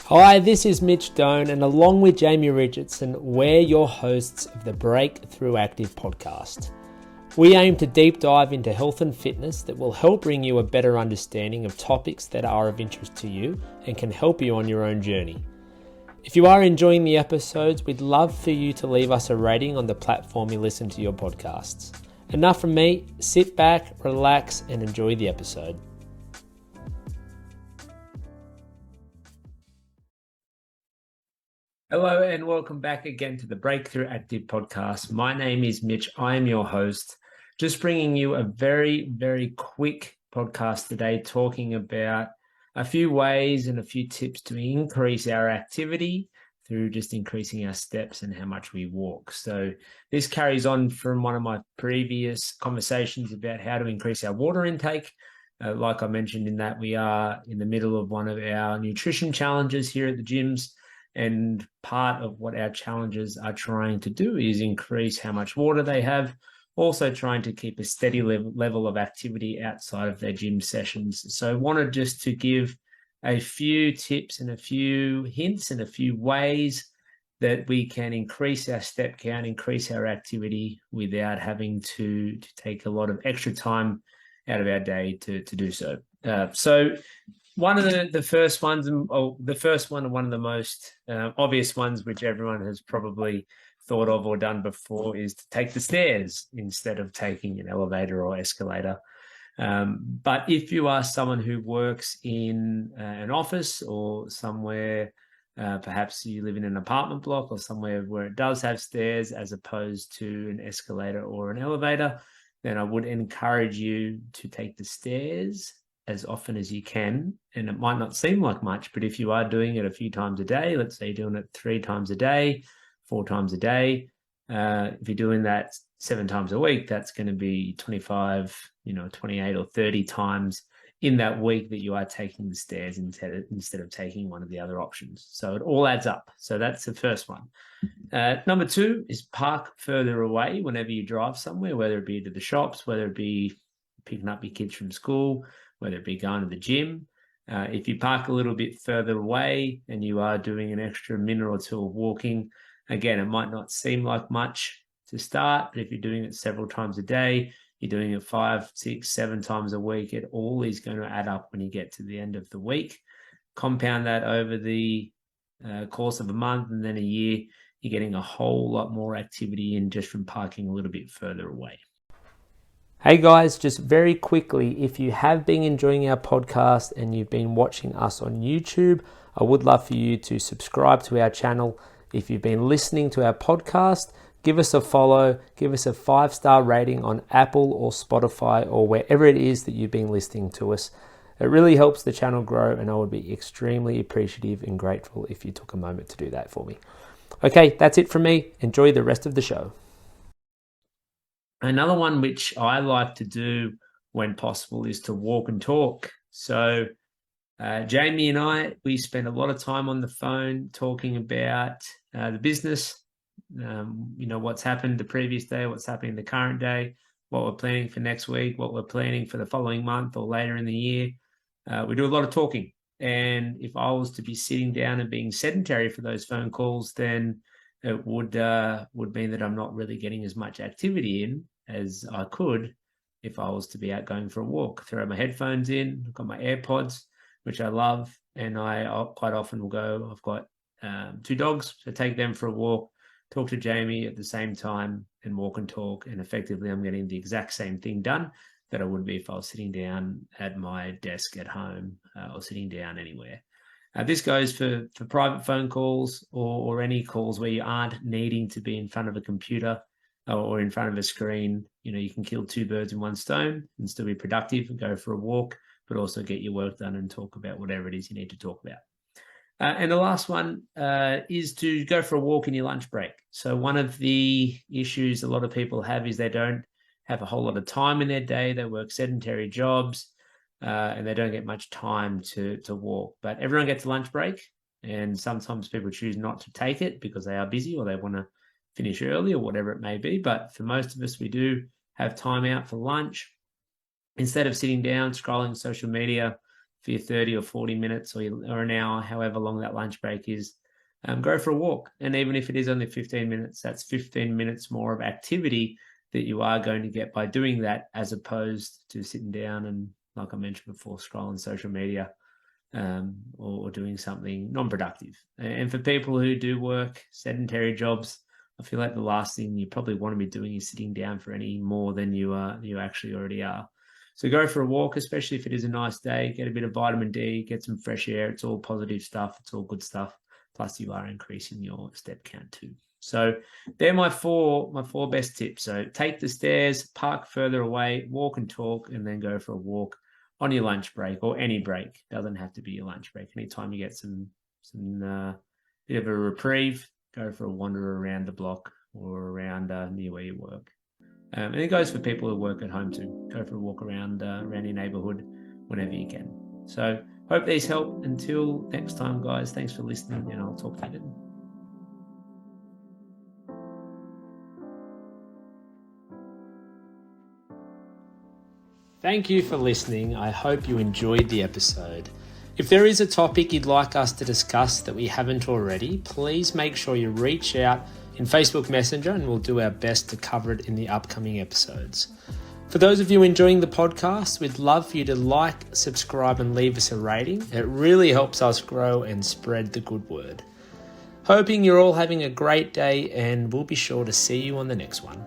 Hi, this is Mitch Doan, and along with Jamie Richardson, we're your hosts of the Break-Thru Active podcast. We aim to deep dive into health and fitness that will help bring you a better understanding of topics that are of interest to you and can help you on your own journey. If you are enjoying the episodes, we'd love for you to leave us a rating on the platform you listen to your podcasts. Enough from me, sit back, relax, and enjoy the episode. Hello and welcome back again to the Break-Thru Active podcast. My name is Mitch. I am your host. Just bringing you a very, very quick podcast today talking about a few ways and a few tips to increase our activity through just increasing our steps and how much we walk. So this carries on from one of my previous conversations about how to increase our water intake. Like I mentioned in that, we are in the middle of one of our nutrition challenges here at the gyms. And part of what our challenges are trying to do is increase how much water they have, also trying to keep a steady level of activity outside of their gym sessions. So I wanted just to give a few tips and a few hints and a few ways that we can increase our step count, increase our activity without having to take a lot of extra time out of our day to do so. One of the first ones, and one of the most obvious ones, which everyone has probably thought of or done before, is to take the stairs instead of taking an elevator or escalator. But if you are someone who works in an office or somewhere, perhaps you live in an apartment block or somewhere where it does have stairs as opposed to an escalator or an elevator, then I would encourage you to take the stairs as often as you can. And it might not seem like much, but if you are doing it a few times a day, let's say you're doing it 3 times a day, 4 times a day, if you're doing that 7 times a week, that's going to be 25, 28 or 30 times in that week that you are taking the stairs instead of taking one of the other options. So it all adds up. So that's the first one. Number 2 is park further away whenever you drive somewhere, whether it be to the shops, whether it be picking up your kids from school, whether it be going to the gym. If you park a little bit further away and you are doing an extra minute or two of walking, again, it might not seem like much to start, but if you're doing it several times a day, you're doing it 5, 6, 7 times a week, it all is going to add up when you get to the end of the week. Compound that over the course of a month and then a year, you're getting a whole lot more activity in just from parking a little bit further away. Hey guys, just very quickly, if you have been enjoying our podcast and you've been watching us on YouTube, I would love for you to subscribe to our channel. If you've been listening to our podcast, give us a follow, give us a 5-star rating on Apple or Spotify or wherever it is that you've been listening to us. It really helps the channel grow, and I would be extremely appreciative and grateful if you took a moment to do that for me. Okay, that's it from me. Enjoy the rest of the show. Another one which I like to do when possible is to walk and talk. So Jamie and I, we spend a lot of time on the phone talking about the business, what's happened the previous day, what's happening the current day, what we're planning for next week, what we're planning for the following month or later in the year. We do a lot of talking. And if I was to be sitting down and being sedentary for those phone calls, then it would mean that I'm not really getting as much activity in as I could if I was to be out going for a walk. Throw my headphones in, I've got my AirPods, which I love, and I quite often will go, I've got 2 dogs, so take them for a walk, talk to Jamie at the same time and walk and talk, and effectively I'm getting the exact same thing done that I would be if I was sitting down at my desk at home or sitting down anywhere. This goes for private phone calls or any calls where you aren't needing to be in front of a computer or in front of a screen. You can kill 2 birds in 1 stone and still be productive and go for a walk, but also get your work done and talk about whatever it is you need to talk about. And the last one is to go for a walk in your lunch break. So one of the issues a lot of people have is they don't have a whole lot of time in their day. They work sedentary jobs and they don't get much time to walk. But everyone gets a lunch break, and sometimes people choose not to take it because they are busy or they want to finish early or whatever it may be. But for most of us, we do have time out for lunch. Instead of sitting down, scrolling social media, for your 30 or 40 minutes or an hour, however long that lunch break is, go for a walk. And even if it is only 15 minutes, that's 15 minutes more of activity that you are going to get by doing that, as opposed to sitting down and, like I mentioned before, scrolling social media or doing something non-productive. And for people who do work sedentary jobs, I feel like the last thing you probably want to be doing is sitting down for any more than you actually already are. So go for a walk, especially if it is a nice day. Get a bit of vitamin D, get some fresh air. It's all positive stuff. It's all good stuff. Plus, you are increasing your step count too. So they're my four best tips. So take the stairs, park further away, walk and talk, and then go for a walk on your lunch break, or any break. Doesn't have to be your lunch break. Anytime you get some bit of a reprieve, go for a wander around the block or around near where you work. And it goes for people who work at home too. Go for a walk around your neighborhood whenever you can. So hope these help. Until next time, guys, thanks for listening, and I'll talk to you then. Thank you for listening. I hope you enjoyed the episode. If there is a topic you'd like us to discuss that we haven't already, please make sure you reach out in Facebook Messenger and we'll do our best to cover it in the upcoming episodes. For those of you enjoying the podcast, we'd love for you to like, subscribe and leave us a rating. It really helps us grow and spread the good word. Hoping you're all having a great day, and we'll be sure to see you on the next one.